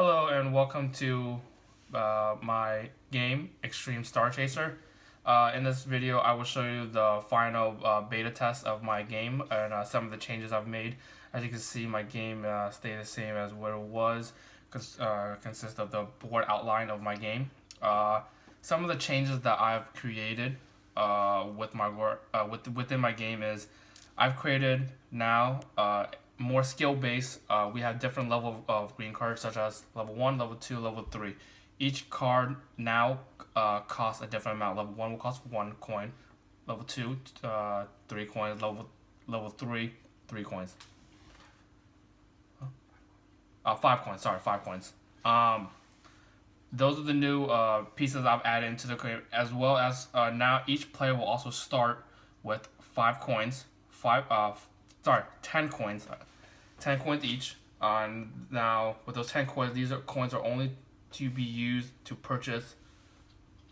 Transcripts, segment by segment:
Hello and welcome to my game, Extreme Star Chaser. In this video, I will show you the final beta test of my game and some of the changes I've made. As you can see, my game stayed the same as what it was, consists of the board outline of my game. Some of the changes that I've created with my work within my game is I've created now more skill based. We have different level of green cards, such as level 1, level 2, level 3. Each card now costs a different amount. Level 1 will cost 1 coin, level 2, 3 coins, level 3, 3 coins. 5 coins, sorry, 5 coins. Those are the new pieces I've added into the game, as well as now each player will also start with 5 coins, 10 coins, 10 coins each. Now with those 10 coins, coins are only to be used to purchase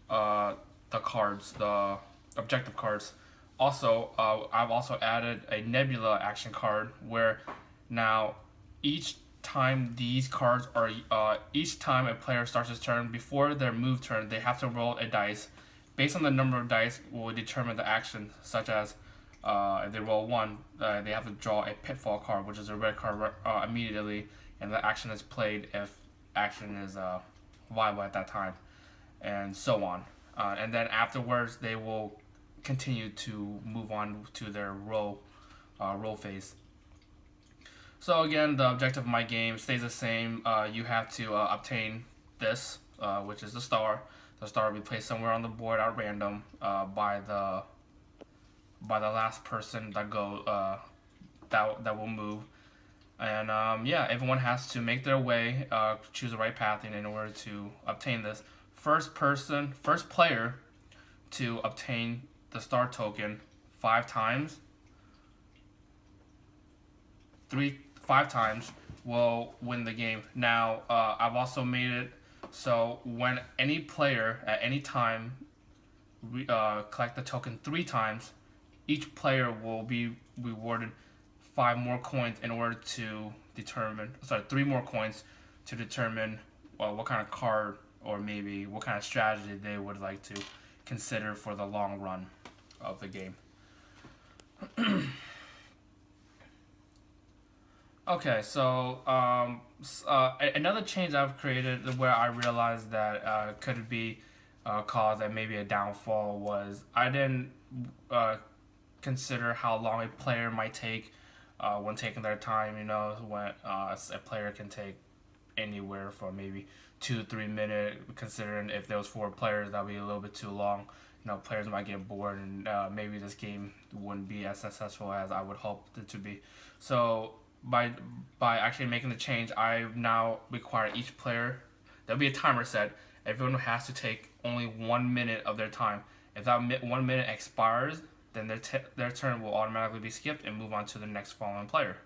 the cards, the objective cards. Also, I've also added a Nebula action card where now each time these cards are each time a player starts his turn, before their move turn, they have to roll a dice. Based on the number of dice will determine the action, such as if they roll 1, they have to draw a pitfall card, which is a red card immediately, and the action is played if action is viable at that time, and so on. And then afterwards, they will continue to move on to their roll phase. So again, the objective of my game stays the same. You have to obtain this, which is the star. The star will be placed somewhere on the board at random by the last person that that will move. And yeah, everyone has to make their way, choose the right path in order to obtain this. First player to obtain the star token 5 times, 5 times will win the game. Now, I've also made it so when any player at any time collect the token 3 times, each player will be rewarded 5 more coins in order to determine, 3 more coins to determine what kind of card or maybe what kind of strategy they would like to consider for the long run of the game. Okay, so another change I've created where I realized that could be cause and maybe a downfall was I didn't consider how long a player might take when taking their time. You know, when a player can take anywhere from maybe 2-3 minutes. Considering if there was 4 players, that'd be a little bit too long. You know, players might get bored, and maybe this game wouldn't be as successful as I would hope it to be. So by actually making the change, I now require each player. There'll be a timer set. Everyone has to take only 1 minute of their time. If that 1 minute expires, then their turn will automatically be skipped and move on to the next following player.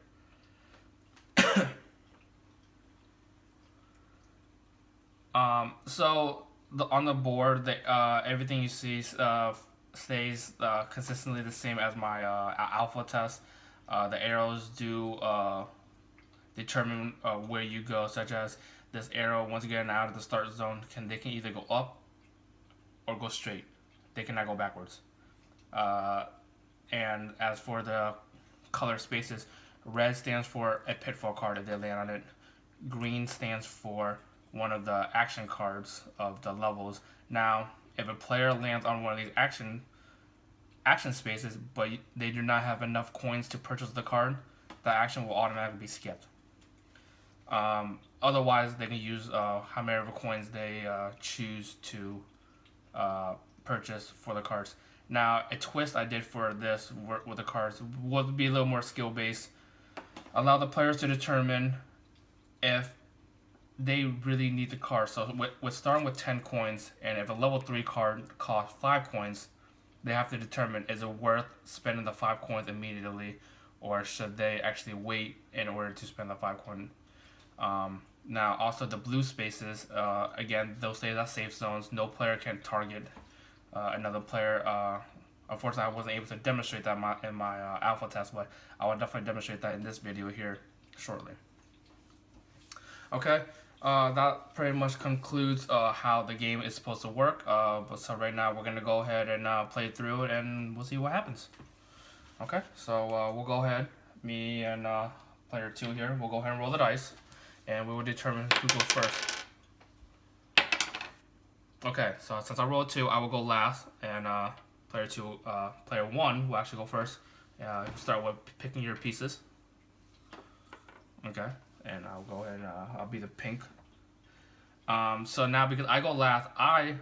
So on the board, everything you see stays consistently the same as my alpha test. The arrows do determine where you go, such as this arrow, once you get out of the start zone, they can either go up or go straight. They cannot go backwards. And as for the color spaces, red stands for a pitfall card if they land on it. Green stands for one of the action cards of the levels. Now, if a player lands on one of these action spaces, but they do not have enough coins to purchase the card, the action will automatically be skipped. Otherwise, they can use how many coins they choose to purchase for the cards. Now, a twist I did for this with the cards would be a little more skill based. Allow the players to determine if they really need the card. So with starting with 10 coins, and if a level 3 card costs 5 coins, they have to determine, is it worth spending the 5 coins immediately, or should they actually wait in order to spend the 5 coin. Now, also the blue spaces, again, those stay as safe zones. No player can target another player. Unfortunately, I wasn't able to demonstrate that in my alpha test, but I will definitely demonstrate that in this video here shortly. Okay, That pretty much concludes how the game is supposed to work. But so right now we're gonna go ahead and play through it, and we'll see what happens. Okay, so we'll go ahead. Me and player 2 here. We'll go ahead and roll the dice, and we will determine who goes first. Okay, so since I rolled 2, I will go last, and player 1 will actually go first. Start with picking your pieces. Okay, and I'll go ahead and I'll be the pink. So now because I go last, I,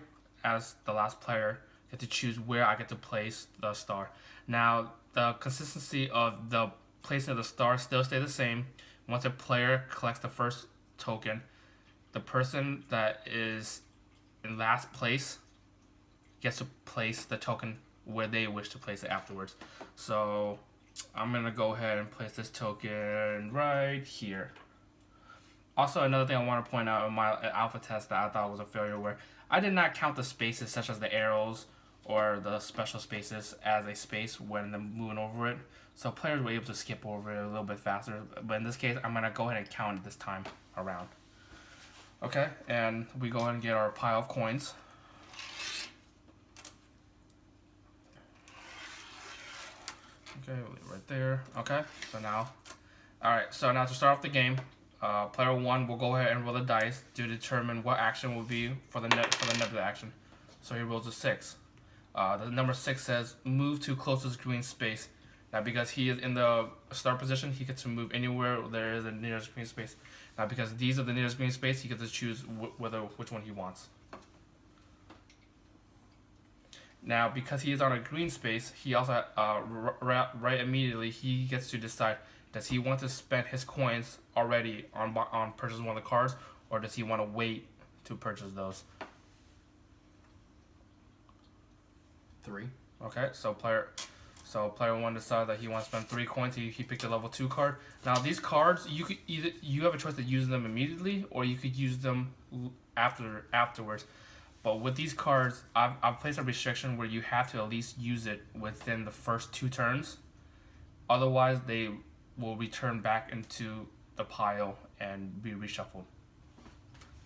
as the last player, get to choose where I get to place the star. Now, the consistency of the placing of the star still stay the same. Once a player collects the first token, the person that is in last place gets to place the token where they wish to place it afterwards. So I'm gonna go ahead and place this token right here. Also, another thing I want to point out in my alpha test that I thought was a failure, where I did not count the spaces such as the arrows or the special spaces as a space when I'm moving over it. So players were able to skip over it a little bit faster. But in this case, I'm going to go ahead and count it this time around. Okay, and we go ahead and get our pile of coins. Okay, we'll leave it right there. Okay, so now, alright, so now to start off the game, player 1 will go ahead and roll the dice to determine what action will be for the nebula action. So he rolls a 6. The number 6 says move to closest green space. Now because he is in the start position, he gets to move anywhere there is a nearest green space. Now because these are the nearest green space, he gets to choose which one he wants. Now because he is on a green space, he also right immediately he gets to decide, does he want to spend his coins already on purchasing one of the cards, or does he want to wait to purchase those? 3. Okay, so player 1 decided that he wants to spend 3 coins. He picked a level 2 card. Now these cards, you have a choice to use them immediately, or you could use them afterwards. But with these cards, I've placed a restriction where you have to at least use it within the first 2 turns. Otherwise, they will return back into the pile and be reshuffled.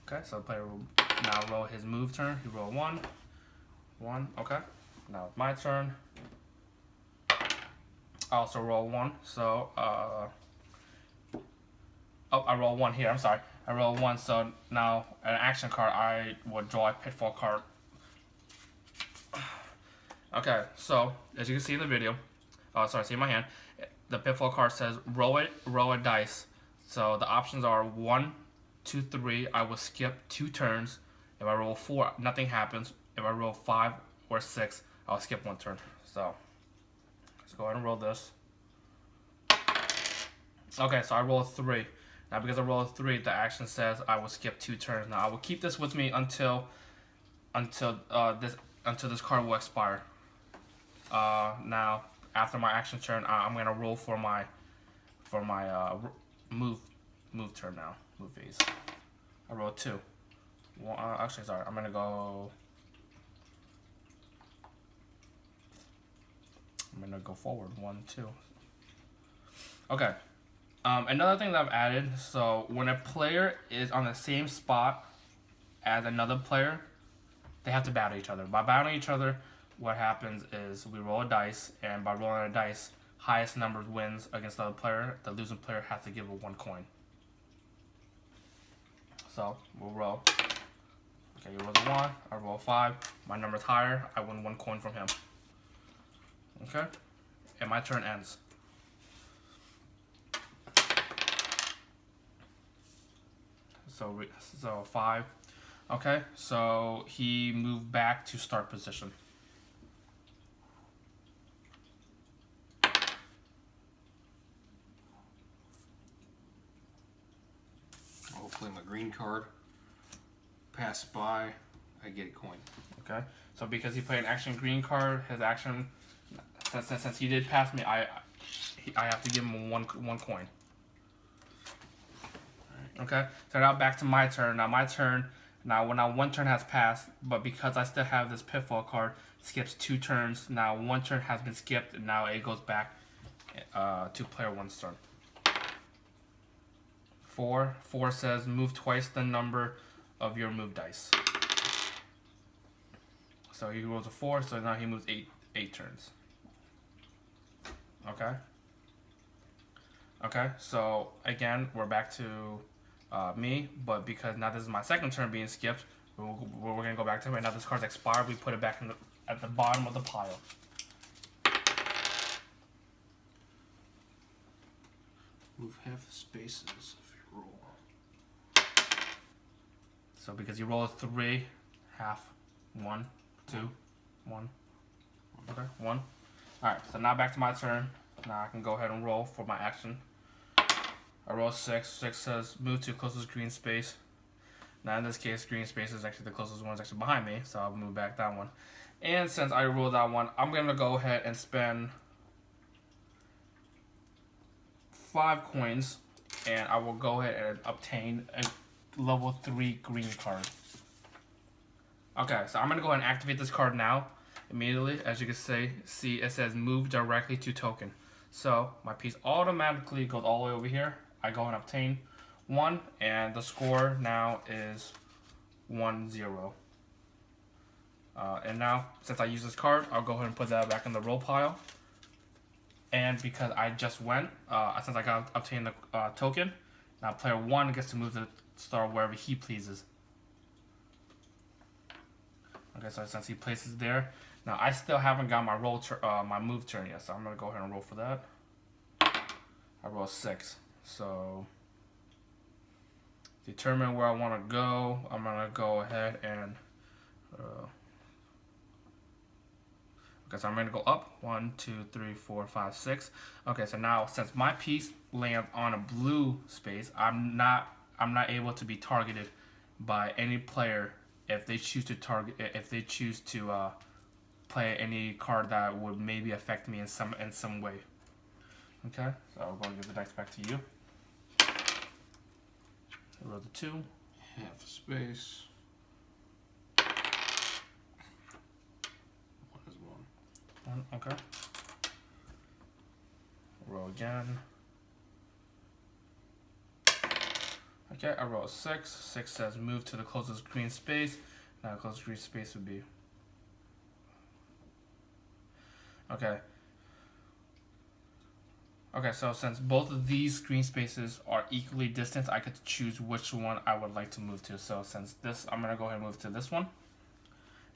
Okay, so the player will now roll his move turn. He rolled 1. Okay. Now it's my turn. I also roll 1. So, I roll 1 here. I'm sorry. I roll 1. So now an action card, I will draw a pitfall card. Okay. So as you can see in the video, see in my hand, the pitfall card says roll a dice. So the options are 1, 2, 3. I will skip 2 turns. If I roll 4, nothing happens. If I roll 5 or 6, I'll skip 1 turn. So let's go ahead and roll this. Okay, so I rolled 3. Now because I rolled 3, the action says I will skip 2 turns. Now I will keep this with me until this card will expire. Now after my action turn, I'm gonna roll for my move turn now. Move phase. I rolled 2. Actually, sorry. I'm gonna go forward. 1, 2. Okay. Another thing that I've added, so when a player is on the same spot as another player, they have to battle each other. By battling each other, what happens is we roll a dice, and by rolling a dice, highest number wins against the other player. The losing player has to give a 1 coin. So we'll roll. Okay, you roll a 1, I roll 5. My number's higher, I win 1 coin from him. Okay, and my turn ends. So 5. Okay, so he moved back to start position. I'll play my green card. Pass by, I get a coin. Okay, so because he played an action green card, his action, since he did pass me, I have to give him one coin. Okay, so now back to my turn. Now my turn. Now when 1 turn has passed, but because I still have this pitfall card, skips 2 turns. Now 1 turn has been skipped, and now it goes back to player 1's turn. 4. 4 says move twice the number of your move dice. So he rolls a 4, so now he moves 8 turns. Okay. Okay, so again, we're back to me, but because now this is my second turn being skipped, we're gonna go back to it. Right now this card's expired, we put it back at the bottom of the pile. Move half the spaces of your roll. So because you roll a 3, half, 1, 2, 1. Okay, 1. Alright, so now back to my turn. Now I can go ahead and roll for my action. I roll 6. 6 says move to closest green space. Now in this case, green space is actually the closest one, is actually behind me, so I'll move back that one. And since I rolled that one, I'm gonna go ahead and spend 5 coins, and I will go ahead and obtain a level 3 green card. Okay, so I'm gonna go ahead and activate this card now. Immediately, as you can see it says move directly to token. So my piece automatically goes all the way over here. I go and obtain 1, and the score now is 1-0. And now, since I use this card, I'll go ahead and put that back in the roll pile. And because I just went, since I got obtained the token, now player 1 gets to move the star wherever he pleases. Okay, so since he places there, now I still haven't got my my move turn yet, so I'm gonna go ahead and roll for that. I roll 6, so determine where I want to go. I'm gonna go ahead and okay, so I'm gonna go up 1, 2, 3, 4, 5, 6. Okay, so now since my piece lands on a blue space, I'm not able to be targeted by any player if they choose to play any card that would maybe affect me in some way. Okay, so I'll go and give the dice back to you. I roll the 2. Half a space. 1 is 1. 1, okay. Roll again. Okay, I roll 6. 6 says move to the closest green space. Now the closest green space would be... Okay. Okay, so since both of these green spaces are equally distant, I could choose which one I would like to move to. So since this, I'm going to go ahead and move to this one.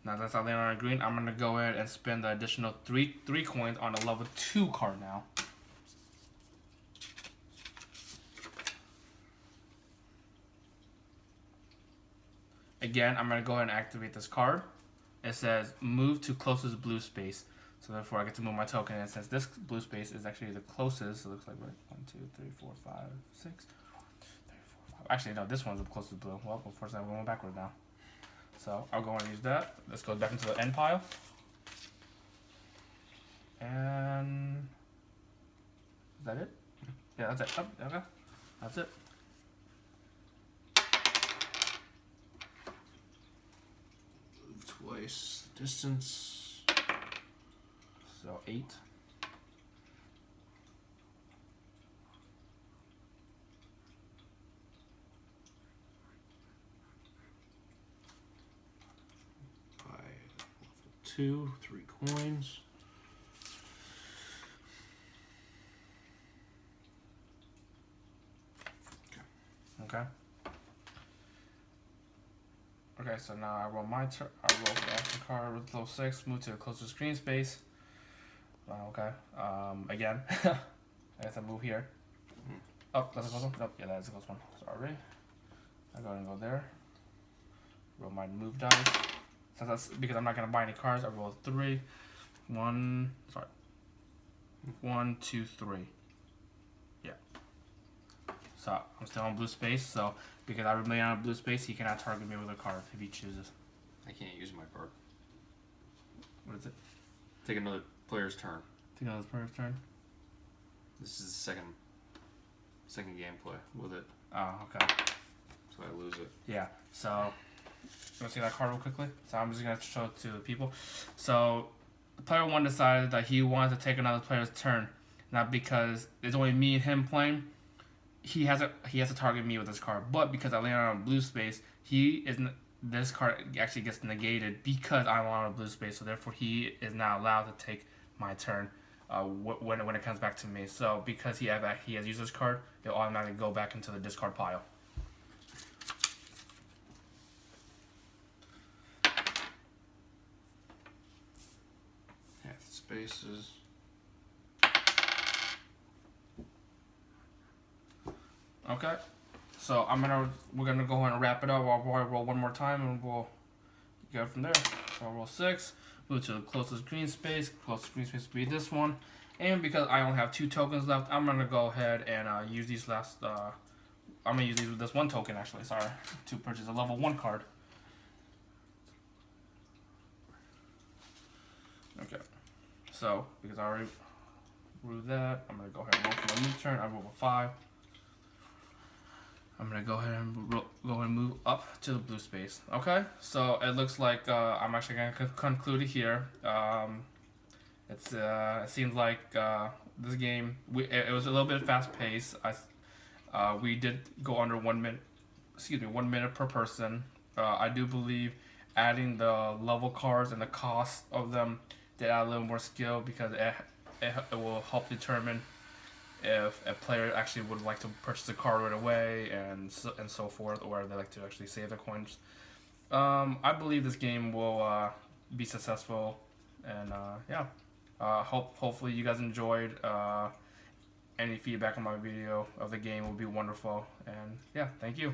Now that I land on a green, I'm going to go ahead and spend the additional 3 coins on a level 2 card now. Again, I'm going to go ahead and activate this card. It says move to closest blue space. So therefore I get to move my token, and since this blue space is actually the closest, so it looks like right, 1, 2, 3, 4, 5, 6, 3, 4, 5. Actually no, this one's the closest blue. Well, unfortunately I'm going backward now. So I'll go and use that. This goes back into the end pile. And is that it? Yeah, that's it. Oh, okay. That's it. Move twice the distance. So 8. By level 2, 3 coins. Okay. Okay, so now I roll my turn. I roll the action card with level 6. Move to the closest screen space. Okay. Again, I guess I move here. Oh, that's a close one. Nope. Yeah, that's a close one. Sorry. I go and go there. Roll my move dice. Since that's because I'm not gonna buy any cards, I roll 3. 1. Sorry. 1, 2, 3. Yeah. So I'm still on blue space. So because I remain on a blue space, he cannot target me with a card if he chooses. I can't use my card. What is it? Take another player's turn. Take another player's turn. This is the second gameplay with it, Oh, okay. so I lose it. Yeah. So you want to see that card real quickly? So I'm just gonna show it to the people. So player 1 decided that he wanted to take another player's turn, not because it's only me and him playing. he has to target me with this card, but because I landed on a blue space, this card actually gets negated because I'm on a blue space, so therefore he is not allowed to take my turn when it comes back to me. So because he has used this card, it'll automatically go back into the discard pile. Half the spaces. Okay, so we're gonna go ahead and wrap it up. I'll roll one more time and we'll go from there. So I'll roll 6, move to the closest green space. Closest green space will be this one. And because I only have 2 tokens left, I'm gonna go ahead and use these last. I'm gonna use this 1 token actually. Sorry, to purchase a level 1 card. Okay, so because I already ruled that, I'm gonna go ahead and roll for a new turn. I roll a 5. I'm gonna go ahead and move up to the blue space. Okay, so it looks like I'm actually gonna conclude it here. It seems like this game it was a little bit fast paced. We did go under 1 minute. 1 minute per person. I do believe adding the level cards and the cost of them did add a little more skill because it will help determine if a player actually would like to purchase a card right away and so forth, or they like to actually save their coins. I believe this game will be successful, and yeah. Hopefully you guys enjoyed. Any feedback on my video of the game would be wonderful, and yeah, thank you.